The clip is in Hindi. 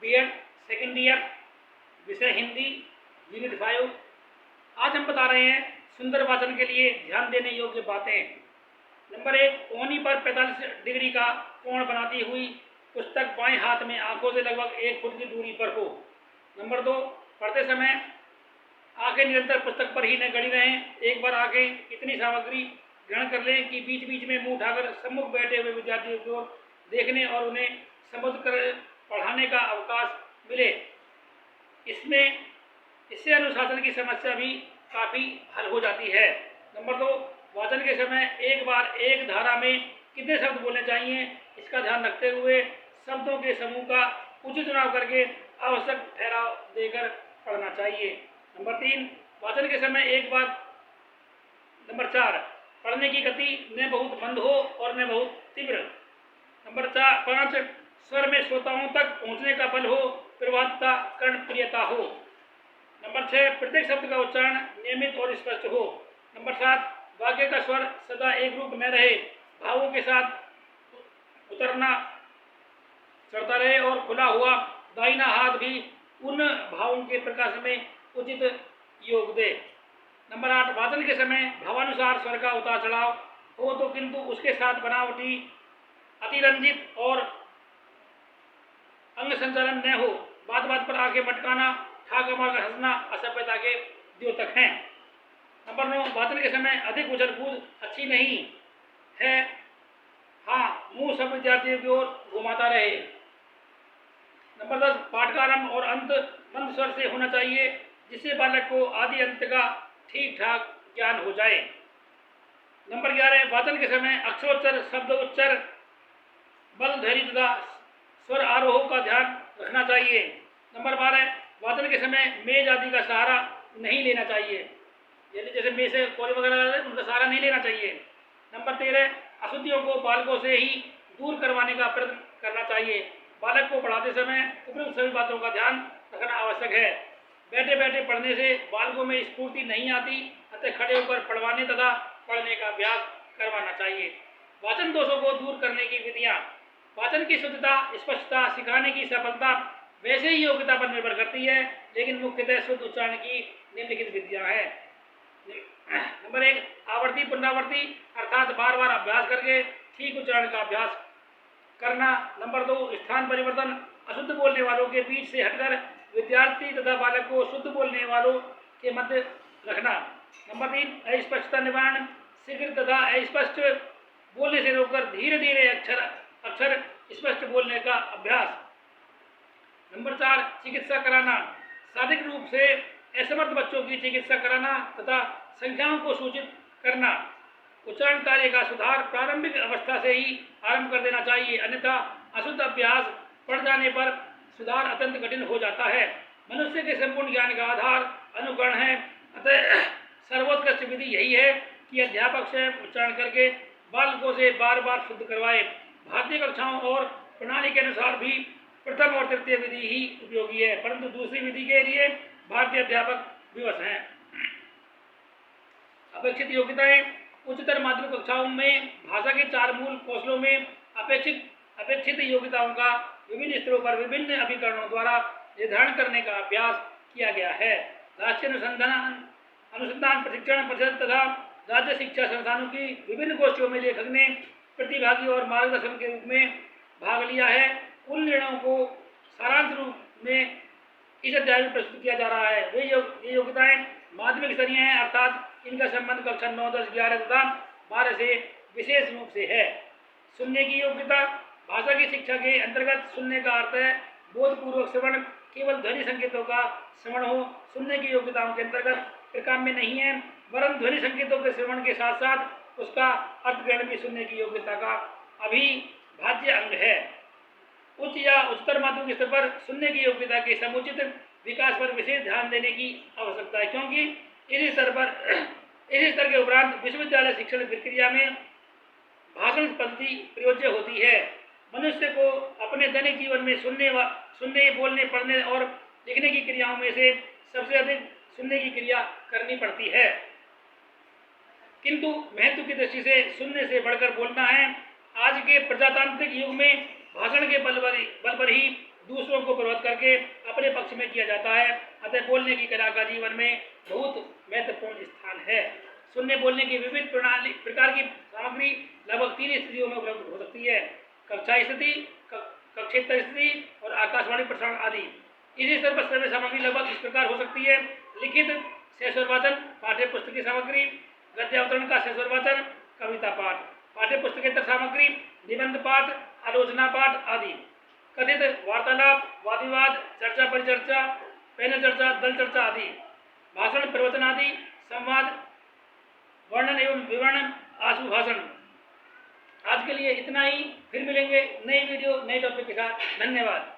बीएड सेकेंड ईयर, विषय हिंदी, यूनिट 5। आज हम बता रहे हैं सुंदर वाचन के लिए ध्यान देने योग्य बातें। नंबर 1, कोहनी पर 45 डिग्री का कोण बनाती हुई पुस्तक बाएं हाथ में आंखों से लगभग 1 फुट की दूरी पर हो। नंबर 2, पढ़ते समय आंखें निरंतर पुस्तक पर ही न गड़ी रहें। एक बार आंखें इतनी सामग्री ग्रहण कर लें कि बीच बीच में मुंह उठाकर सम्मुख बैठे हुए विद्यार्थियों को देखने और उन्हें समझ कर पढ़ाने का अवकाश मिले। इससे अनुशासन की समस्या भी काफ़ी हल हो जाती है। नंबर 2, वाचन के समय एक बार एक धारा में कितने शब्द बोलने चाहिए, इसका ध्यान रखते हुए शब्दों के समूह का उचित चुनाव करके आवश्यक ठहराव देकर पढ़ना चाहिए। नंबर 3, वाचन के समय एक बार। नंबर 4, पढ़ने की गति न बहुत मंद हो और न बहुत तीव्र। नंबर 5, स्वर में श्रोताओं तक पहुंचने का बल हो, प्रभावता कर्णप्रियता हो। नंबर 6, प्रत्येक शब्द का उच्चारण नियमित और स्पष्ट हो। नंबर 7, वाक्य का स्वर सदा एक रूप न रहे, भावों के साथ उतरना चढ़ता रहे और खुला हुआ दाहिना हाथ भी उन भावों के प्रकाश में उचित योग दे। नंबर 8, वाचन के समय भावानुसार स्वर का उतार चढ़ाव हो तो किंतु उसके साथ बनावटी, अतिरंजित और अंग संचालन न हो। बात बात पर आंखें मटकाना, ठाक मारकर हंसना असभ्यता के द्योतक हैं। नंबर 9, वाचन के समय अधिक उछल कूद अच्छी नहीं है। हाँ, मुंह सब विद्यार्थियों की ओर घुमाता रहे। नंबर 10, पाठ का आरंभ और अंत मंद स्वर से होना चाहिए, जिससे बालक को आदि अंत का ठीक ठाक ज्ञान हो जाए। नंबर 11, वाचन के समय अक्षरोच्चर, शब्द उच्चर, बल, धैर्य तथा स्वर आरोहों का ध्यान रखना चाहिए। नंबर 12, वाचन के समय मेज आदि का सहारा नहीं लेना चाहिए, यानी जैसे मेज से कॉलेज वगैरह उनका सहारा नहीं लेना चाहिए। नंबर 13, अशुद्धियों को बालकों से ही दूर करवाने का प्रयत्न करना चाहिए। बालक को पढ़ाते समय उपयुक्त सभी बातों का ध्यान रखना आवश्यक है। बैठे बैठे पढ़ने से बालकों में स्फूर्ति नहीं आती, अतः खड़े होकर पढ़वाने तथा पढ़ने का अभ्यास करवाना चाहिए। वाचन दोषों को दूर करने की विधियाँ। वाचन की शुद्धता, स्पष्टता सिखाने की सफलता वैसे ही योग्यता पर निर्भर करती है, लेकिन मुख्यतः शुद्ध उच्चारण की निम्नलिखित विधियाँ हैं। नंबर 1, आवर्ती पुनरावर्ती अर्थात बार बार अभ्यास करके ठीक उच्चारण का अभ्यास करना। नंबर 2, स्थान परिवर्तन, अशुद्ध बोलने वालों के बीच से हटकर विद्यार्थी तथा बालक को शुद्ध बोलने वालों के मध्य रखना। नंबर 3, अस्पष्टता निवारण, शीघ्र तथा अस्पष्ट बोलने से रोककर धीरे धीरे अक्षर स्पष्ट बोलने का अभ्यास। नंबर 4, चिकित्सा कराना, शारीरिक रूप से असमर्थ बच्चों की चिकित्सा कराना तथा संख्याओं को सूचित करना। उच्चारण कार्य का सुधार प्रारंभिक अवस्था से ही आरंभ कर देना चाहिए, अन्यथा अशुद्ध अभ्यास पड़ जाने पर सुधार अत्यंत कठिन हो जाता है। मनुष्य के संपूर्ण ज्ञान का आधार अनुकरण है, अतः सर्वोत्कृष्ट विधि यही है कि अध्यापक स्वयं उच्चारण करके बालकों से बार बार शुद्ध करवाए। भारतीय कक्षाओं और प्रणाली के अनुसार भी प्रथम और तृतीय विधि ही उपयोगी है, परंतु दूसरी विधि के लिए भारतीय अध्यापक विवश हैं। अपेक्षित योग्यताएं। उच्चतर माध्यमिक कक्षाओं में भाषा के 4 मूल कौशलों में अपेक्षित योग्यताओं का विभिन्न स्तरों पर विभिन्न अभिकरणों द्वारा निर्धारण करने का अभ्यास किया गया है। राष्ट्रीय अनुसंधान प्रशिक्षण परिषद तथा राज्य शिक्षा संस्थानों की विभिन्न गोष्ठियों में लेखक ने प्रतिभागी और मार्गदर्शन के रूप में भाग लिया है। उन निर्णयों को सारांश रूप में इस अध्याय में प्रस्तुत किया जा रहा है। ये योग्यताएं माध्यमिक स्तरीय हैं, अर्थात इनका संबंध कक्षा 9, 10, 11 तथा 12 से विशेष रूप से है। सुनने की योग्यता। भाषा की शिक्षा के अंतर्गत सुनने का अर्थ है बोधपूर्वक श्रवण, केवल ध्वनि संकेतों का श्रवण हो। सुनने की योग्यताओं के अंतर्गत प्रकाम्य नहीं है, वरन ध्वनि संकेतों के श्रवण के साथ साथ उसका अर्थग्रहण भी सुनने की योग्यता का अविभाज्य अंग है। उच्च या उच्चतर माध्यमिक स्तर पर सुनने की योग्यता के समुचित विकास पर विशेष ध्यान देने की आवश्यकता है, क्योंकि इस स्तर के उपरांत विश्वविद्यालय शिक्षण प्रक्रिया में भाषण पद्धति प्रयोज्य होती है। मनुष्य को अपने दैनिक जीवन में सुनने, बोलने, पढ़ने और लिखने की क्रियाओं में से सबसे अधिक सुनने की क्रिया करनी पड़ती है, किंतु महत्व की दृष्टि से सुनने से बढ़कर बोलना है। आज के प्रजातांत्रिक युग में भाषण के बल पर ही दूसरों को को प्रभावित करके अपने पक्ष में किया जाता है। अतः बोलने की कला का जीवन में बहुत महत्वपूर्ण स्थान है। सुनने बोलने की विविध प्रकार की सामग्री लगभग 3 स्थितियों में उपलब्ध हो सकती है: कक्षा स्थिति, कक्षेत्र स्थिति और आकाशवाणी प्रसारण आदि। इसी स्तर पर श्रव्य सामग्री लगभग इस प्रकार हो सकती है: लिखित शेषवर वाचन, पाठ्य पुस्तक की सामग्री, गद्य अवतरण का शेषवर वाचन, कविता पाठ, पाठ्य पुस्तकेतर सामग्री, निबंध पाठ, आलोचना पाठ आदि। कथित वार्तालाप, वाद विवाद, चर्चा परिचर्चा, पैनल चर्चा, दल चर्चा आदि। भाषण, प्रवचन आदि, संवाद, वर्णन एवं विवरण, आशु भाषण। आज के लिए इतना ही, फिर मिलेंगे नई वीडियो नए टॉपिक के साथ। धन्यवाद।